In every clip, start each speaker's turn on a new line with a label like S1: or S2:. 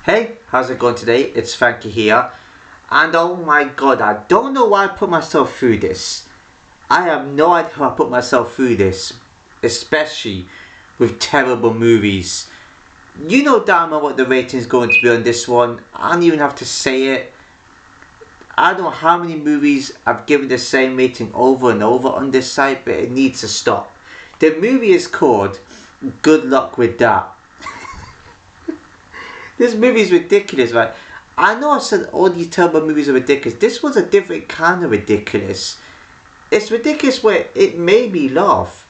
S1: Hey, how's it going today? It's Frankie here. And oh my god, I don't know why I put myself through this. I have no idea how I put myself through this. Especially with terrible movies. You know damn well what the rating is going to be on this one. I don't even have to say it. I don't know how many movies I've given the same rating over and over on this site, but it needs to stop. The movie is called Good Luck With That. This movie is ridiculous, right? I know I said all these terrible movies are ridiculous. This was a different kind of ridiculous. It's ridiculous where it made me laugh.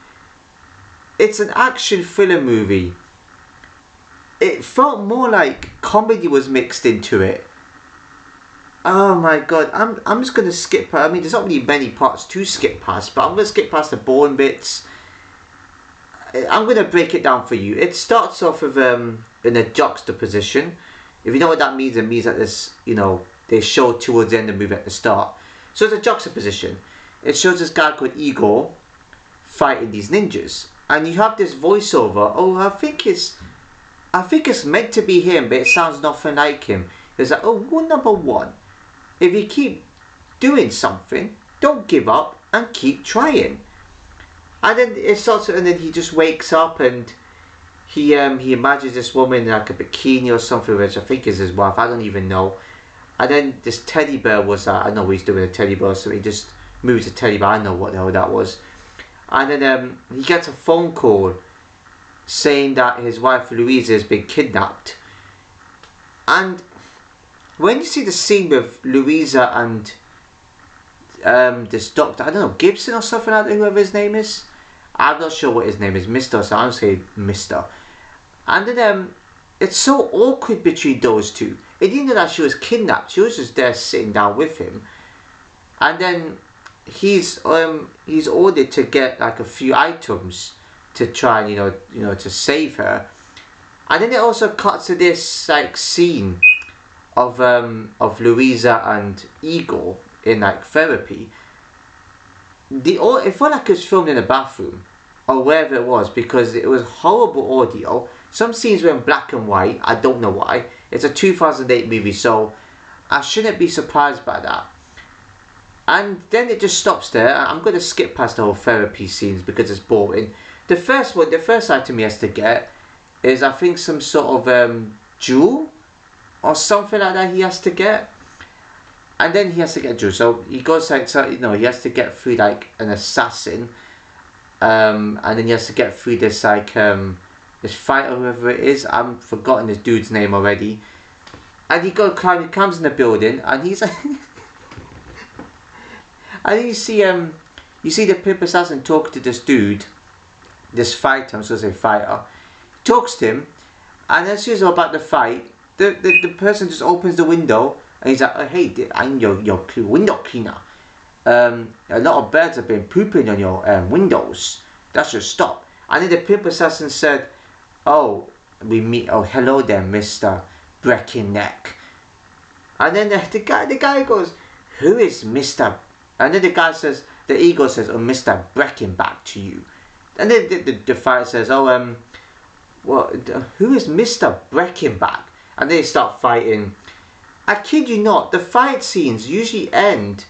S1: It's an action thriller movie. It felt more like comedy was mixed into it. Oh my god, I'm just going to skip. I mean, there's not really many parts to skip past, but I'm going to skip past the boring bits. I'm going to break it down for you. It starts off with in a juxtaposition. If you know what that means, it means that this, they show towards the end of the movie at the start. So it's a juxtaposition. It shows this guy called Igor fighting these ninjas, and you have this voiceover. Oh, I think it's meant to be him, but it sounds nothing like him. It's like, oh, rule number one: if you keep doing something, don't give up and keep trying. And then it starts, and then he just wakes up and he imagines this woman in like a bikini or something, which I think is his wife. I don't even know. And then this teddy bear was I know what he's doing with a teddy bear, so he just moves a teddy bear. I know what the hell that was. And then he gets a phone call saying that his wife Louisa has been kidnapped. And when you see the scene with Louisa and this doctor, I don't know, Gibson or something like that, whoever his name is. I'm not sure what his name is, Mr. So I'm saying Mr. And then it's so awkward between those two. It didn't know that she was kidnapped. She was just there sitting down with him. And then he's ordered to get like a few items to try and to save her. And then it also cuts to this like scene of Louisa and Igor in like therapy. It felt like it was filmed in a bathroom or wherever it was, because it was horrible audio. Some scenes were in black and white. I don't know why. It's a 2008 movie, so I shouldn't be surprised by that. And then it just stops there. I'm going to skip past the whole therapy scenes because it's boring. The first item he has to get is, I think, some sort of jewel or something like that he has to get. And then he has to get a jewel. So he goes like, he has to get through like an assassin. And then he has to get through this like this fighter, whoever it is. I've forgotten this dude's name already. And he comes in the building, and he's like and you see the pimp assassin talk to this dude, this fighter. I'm supposed to say fighter. Talks to him, and as soon as they're about to fight, the person just opens the window, and he's like, oh, hey, I'm your window cleaner. A lot of birds have been pooping on your windows. That should stop. And then the pimp assassin said, oh, hello there, Mr. Breckenneck. And then the guy goes, who is Mr. And then the ego says, oh, Mr. Breckenback to you. And then the fighter says, oh, who is Mr. Breckenback? And they start fighting. I kid you not, the fight scenes usually end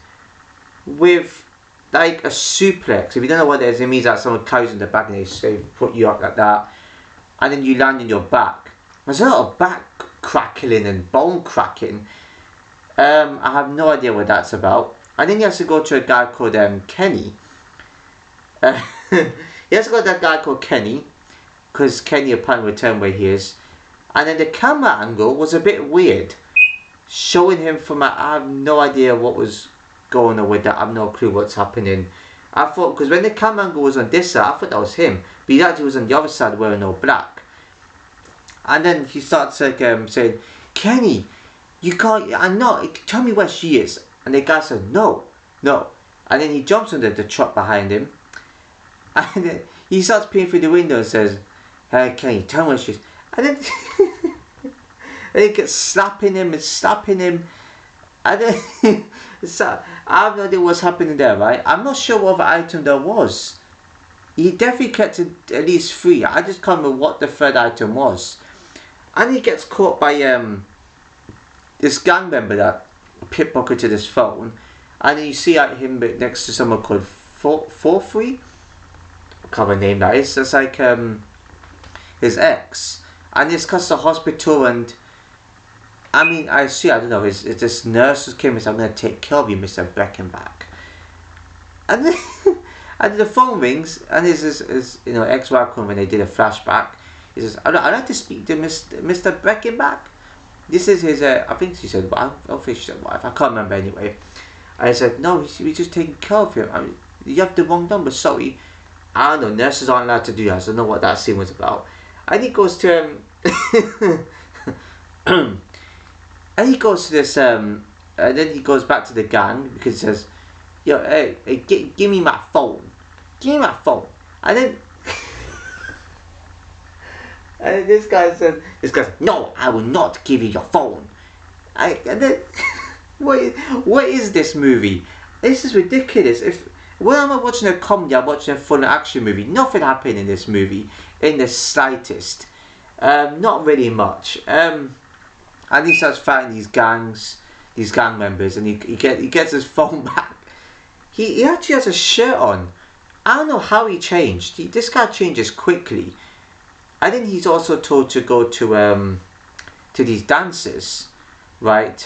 S1: with like a suplex. If you don't know what it is, it means that someone carries you in the back and they say put you up like that, and then you land on your back. There's a lot of back crackling and bone cracking. I have no idea what that's about. And then he has to go to a guy called Kenny. He has to go to that guy called Kenny, because Kenny apparently returned where he is. And then the camera angle was a bit weird, showing him from I have no idea what was going on with that. I have no clue what's happening. I thought, because when the camera angle was on this side, I thought that was him, but he actually was on the other side wearing all black. And then he starts like saying, Kenny, you can't, I'm not, tell me where she is. And the guy said, no. And then he jumps under the truck behind him, and then he starts peering through the window and says, hey Kenny, tell me where she is. And then and he gets slapping him, and then so I have no idea what's happening there, right? I'm not sure what other item there was. He definitely kept at least 3. I just can't remember what the third item was. And he gets caught by this gang member that pickpocketed his phone, and then you see him next to someone called Forfrey. I can't remember the name that is. It's like his ex, and he's cuts the hospital, and I mean, I don't know, it's this nurse who came and said, I'm going to take care of you, Mr. Breckenbach. And then, and the phone rings, and it's his ex-wife when they did a flashback. He says, I'd like to speak to Mr. Breckenbach. This is his, I think she said, I don't think she said wife, I can't remember anyway. And I said, no, we're just taking care of him. I mean, you have the wrong number, sorry. I don't know, nurses aren't allowed to do that, so I don't know what that scene was about. And he goes to and he goes to this, and then he goes back to the gang because he says, yo, hey, give me my phone. Give me my phone. And then, and this guy said, no, I will not give you your phone. And then, what is this movie? This is ridiculous. When I'm not watching a comedy, I'm watching a full action movie. Nothing happened in this movie, in the slightest. Not really much. And he starts fighting these gang members, and he gets his phone back. He actually has a shirt on. I don't know how he changed. This guy changes quickly. I think he's also told to go to these dances, right?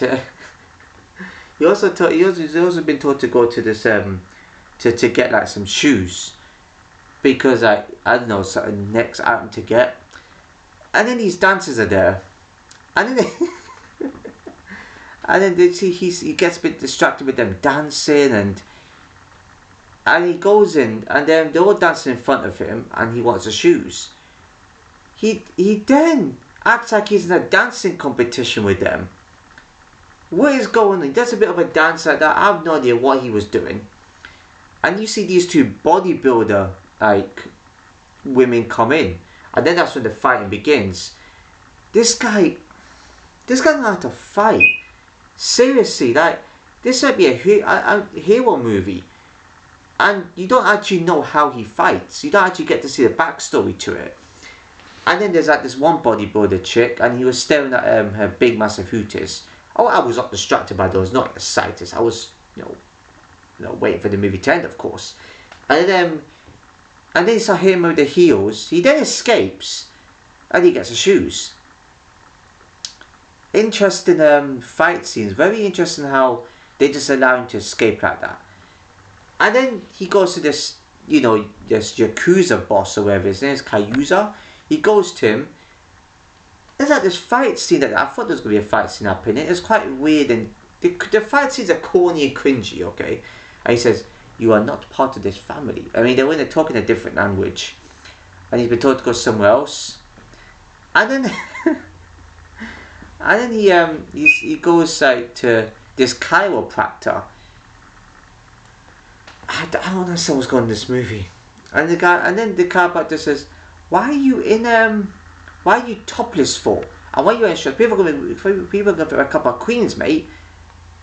S1: He's also been told to go to this to get like some shoes, because I don't know, something next item to get. And then these dancers are there, and then and then he gets a bit distracted with them dancing, and he goes in, and then they're all dancing in front of him, and he wants the shoes. He then acts like he's in a dancing competition with them. What is going on? He does a bit of a dance like that. I have no idea what he was doing. And you see these two bodybuilder like women come in, and then that's when the fighting begins. This guy knows how to fight. Seriously, like, this might be a hero movie, and you don't actually know how he fights. You don't actually get to see the backstory to it. And then there's like this one bodybuilder chick, and he was staring at her big massive hooties. Oh, I was not distracted by those, not the slightest. I was, waiting for the movie to end, of course. And then you saw him with the heels. He then escapes, and he gets the shoes. Interesting fight scenes. Very interesting how they just allow him to escape like that. And then he goes to this, this Yakuza boss or whatever his name is, Kayuza. He goes to him. There's like this fight scene that I thought there was going to be a fight scene happening. It's quite weird, and the fight scenes are corny and cringy, okay? And he says, you are not part of this family. I mean, they're talking a different language. And he's been told to go somewhere else. And then and then he goes like to this chiropractor. I don't understand what's going on in this movie. And then the chiropractor says, why are you topless for? And why are you in shorts? People are going to a couple of queens, mate.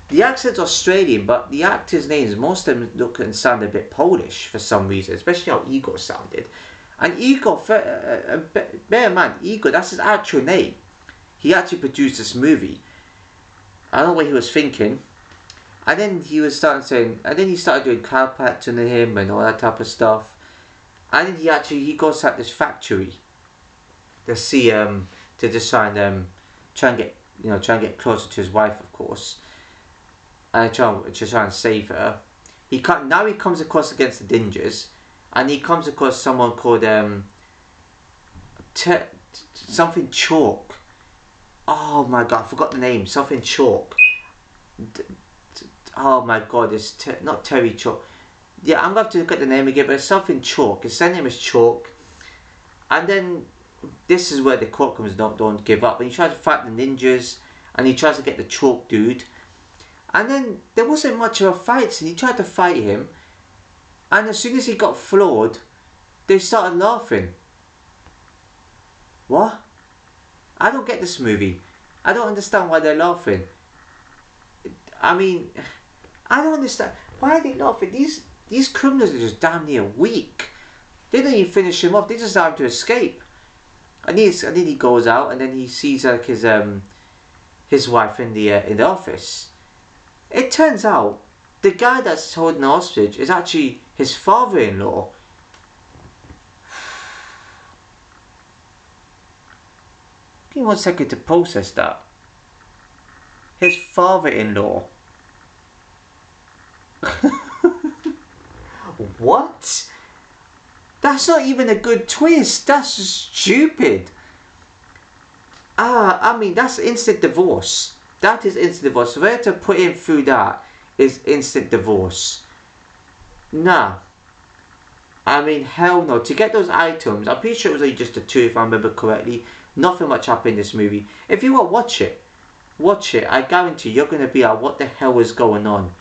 S1: The accent's Australian, but the actors' names, most of them look and sound a bit Polish for some reason, especially how Igor sounded. And Igor, bear in mind, Igor, that's his actual name. He actually produced this movie. I don't know what he was thinking. And then he started doing chiropractic to him and all that type of stuff. And then he goes to this factory to see to just try and get closer to his wife, of course, and try and save her. He comes across against the ninjas, and he comes across someone called something Chalk. Oh my god, I forgot the name. Something Chalk. Oh my god, it's not Terry Chalk. Yeah, I'm going to have to look at the name again, but it's something Chalk. His name is Chalk. And then this is where the courtrooms don't give up. And he tries to fight the ninjas, and he tries to get the Chalk dude. And then there wasn't much of a fight, so he tried to fight him. And as soon as he got floored, they started laughing. What? I don't get this movie. I don't understand why they're laughing. I mean, I don't understand. Why are they laughing? These criminals are just damn near weak. They don't even finish him off. They just allow him to escape. And then he goes out, and then he sees like his his wife in the office. It turns out the guy that's holding the hostage is actually his father-in-law. Give me 1 second to process that. His father-in-law. What? That's not even a good twist. That's just stupid. I mean, that's instant divorce. That is instant divorce. So where to put him through that is instant divorce. Nah. I mean, hell no. To get those items, I'm pretty sure it was only just the two, if I remember correctly. Nothing much happened in this movie. If you want to watch it. I guarantee you're going to be like, what the hell is going on?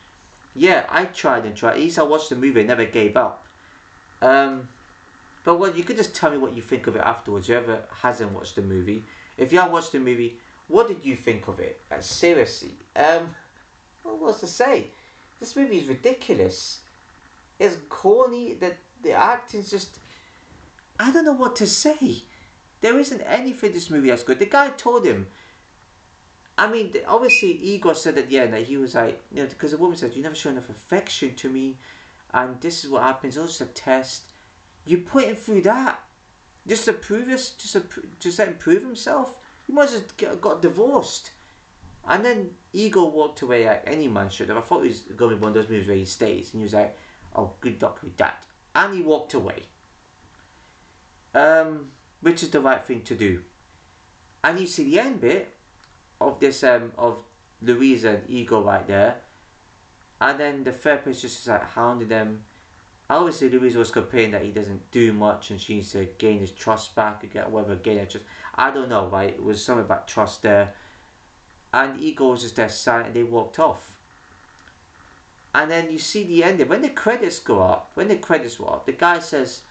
S1: Yeah, I tried. At least I watched the movie and never gave up. But well, you could just tell me what you think of it afterwards, whoever hasn't watched the movie. If you have watched the movie, what did you think of it? Seriously. What was to say? This movie is ridiculous. It's corny. The acting's just... I don't know what to say. There isn't anything in this movie that's good. The guy told him... I mean, obviously, Igor said at the end that he was like... You know, because the woman said, you never show enough affection to me. And this is what happens. It's just a test. You put him through that. Just to prove us... Just let him prove himself. You might as well got divorced. And then Igor walked away like any man should have. I thought he was going to be one of those movies where he stays. And he was like, oh, good luck with that. And he walked away. Which is the right thing to do. And you see the end bit of this, of Louisa and Igor right there. And then the therapist just like hounded them. Obviously Louisa was complaining that he doesn't do much and she needs to gain his trust back or get whatever, gain his trust. I don't know, right? It was something about trust there. And Igor was just there silent and they walked off. And then you see the ending. When the credits go up, the guy says,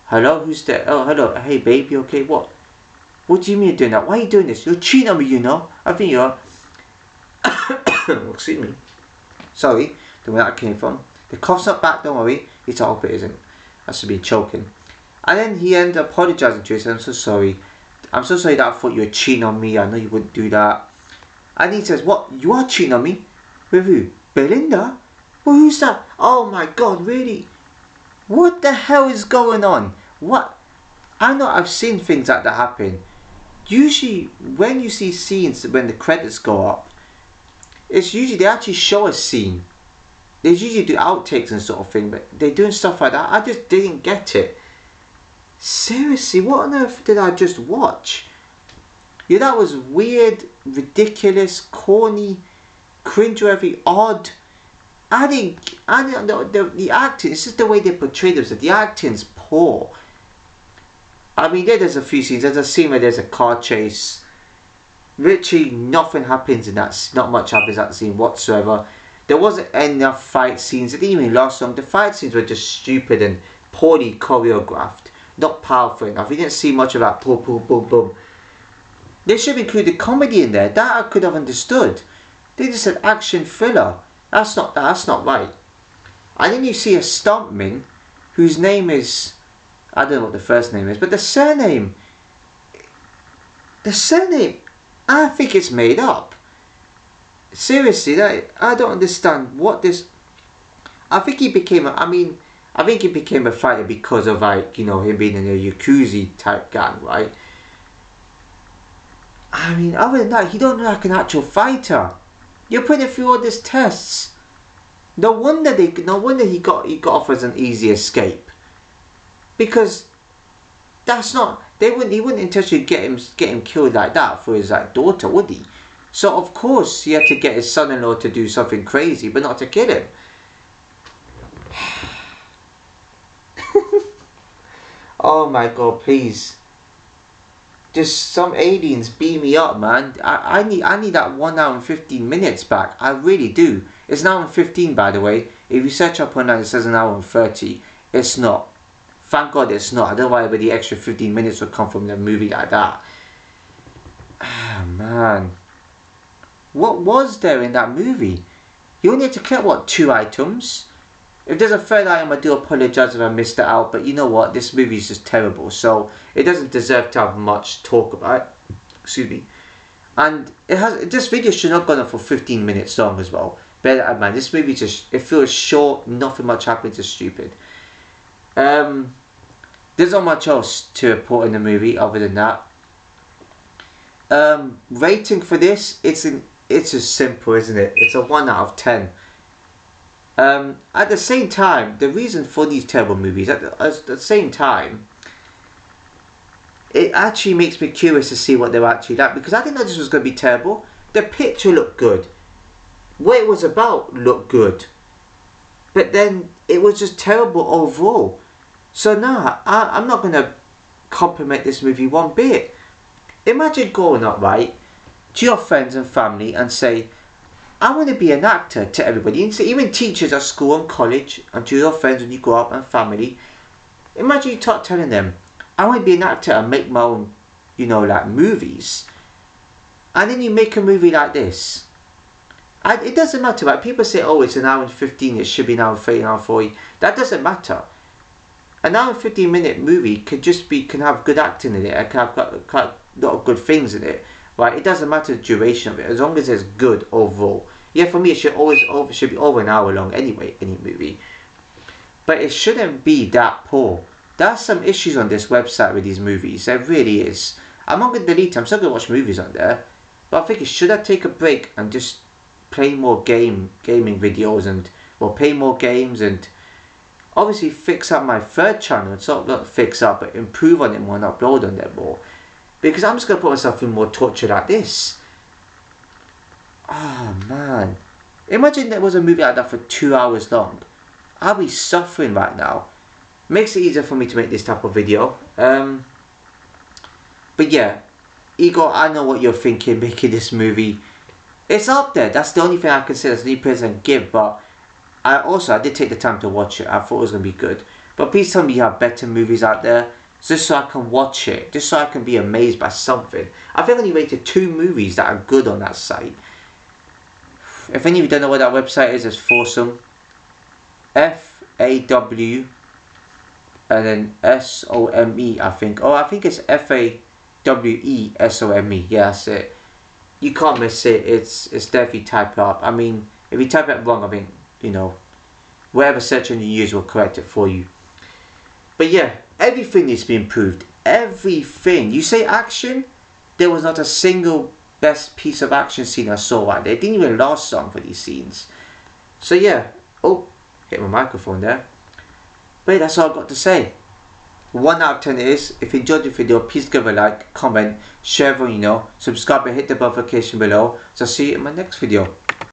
S1: hello, who's there? Oh, hello, hey babe, you okay? What do you mean you're doing that? Why are you doing this? You're cheating on me, you know. I think you're... Excuse me. Sorry, the way that came from. The cough's not back, don't worry. It's all, it isn't. I should be choking. And then he ended up apologising to us. I'm so sorry. I'm so sorry that I thought you were cheating on me. I know you wouldn't do that. And he says, what? You are cheating on me? With who? Belinda? Well, who's that? Oh my god, really? What the hell is going on? What? I know I've seen things like that happen. Usually, when you see scenes when the credits go up, it's usually they actually show a scene. They usually do outtakes and sort of thing, but they're doing stuff like that. I just didn't get it. Seriously, what on earth did I just watch? Yeah, that was weird, ridiculous, corny, cringeworthy, odd. I don't know, the acting, it's just the way they portray themselves. The acting's poor. I mean, there's a few scenes. There's a scene where there's a car chase. Literally nothing happens in that. Not much happens in that scene whatsoever. There wasn't enough fight scenes. It didn't even last long. The fight scenes were just stupid and poorly choreographed. Not powerful enough. We didn't see much of that boom, boom, boom, boom. They should have included comedy in there. That I could have understood. They just said action thriller. That's not right. And then you see a stuntman whose name is... I don't know what the first name is, but the surname... I think it's made up. Seriously, I don't understand what this... I think he became a fighter because of, like, you know, him being in a Yakuza type gang, right? I mean, other than that, he don't look like an actual fighter. You're putting him through all these tests. No wonder he got off as an easy escape. Because that's not... he wouldn't intentionally get him killed like that for his like daughter, would he? So of course he had to get his son-in-law to do something crazy, but not to kill him. Oh my god, please. Just some aliens beam me up, man. I need that 1 hour and 15 minutes back. I really do. It's an hour and 15, by the way. If you search up online, it says an hour and 30. It's not. Thank God it's not. I don't know why the extra 15 minutes would come from a movie like that. Ah, man. What was there in that movie? You only had to collect, what, 2 items? If there's a third item, I do apologise if I missed it out. But you know what? This movie is just terrible. So it doesn't deserve to have much talk about. Excuse me. And this video should not go on for 15 minutes long as well. Bear that in mind. This movie just, it feels short, nothing much happens, it's stupid. There's not much else to report in the movie other than that. Rating for this, it's just simple, isn't it? It's a 1 out of 10. At the same time, the reason for these terrible movies, at the same time, it actually makes me curious to see what they're actually like, because I didn't know this was going to be terrible. The picture looked good. What it was about looked good. But then it was just terrible overall. So no, I'm not going to compliment this movie one bit. Imagine going up, right, to your friends and family and say, I want to be an actor, to everybody. And so even teachers at school and college, and to your friends when you grow up and family. Imagine you start telling them, I want to be an actor and make my own, like movies. And then you make a movie like this. And it doesn't matter, right? People say, oh, it's an hour and 15, it should be an hour and 30, an hour and 40. That doesn't matter. An hour and 15-minute movie can have good acting in it. It can have got a lot of good things in it. Right? It doesn't matter the duration of it, as long as it's good overall. Yeah, for me, it should be over an hour long anyway, any movie. But it shouldn't be that poor. There's some issues on this website with these movies. There really is. I'm not going to delete them. I'm still going to watch movies on there. But I'm thinking, should I take a break and just play more gaming videos or play more games and obviously fix up my third channel. It's not fix up, but improve on it more and upload on there more. Because I'm just going to put myself in more torture like this. Oh man. Imagine there was a movie like that for 2 hours long. I'll be suffering right now. Makes it easier for me to make this type of video. But yeah, Igor, I know what you're thinking making this movie. It's up there. That's the only thing I can say. That's the only praise I can give. But I did take the time to watch it. I thought it was going to be good. But please tell me you have better movies out there. Just so I can watch it. Just so I can be amazed by something. I think I only rated 2 movies that are good on that site. If any of you don't know what that website is, it's Fawsome. F-A-W and then S-O-M-E, I think. Oh, I think it's F-A-W-E-S-O-M-E. Yeah, that's it. You can't miss it. It's definitely typed up. I mean, if you type it wrong, I think, whatever search engine you use will correct it for you. But yeah, everything needs to be improved. Everything. You say action, there was not a single best piece of action scene I saw right there. It didn't even last long for these scenes. So yeah. Oh, hit my microphone there. But that's all I've got to say. 1 out of 10 is. If you enjoyed the video, please give a like, comment, share everyone you know, subscribe and hit the notification below. So I'll see you in my next video.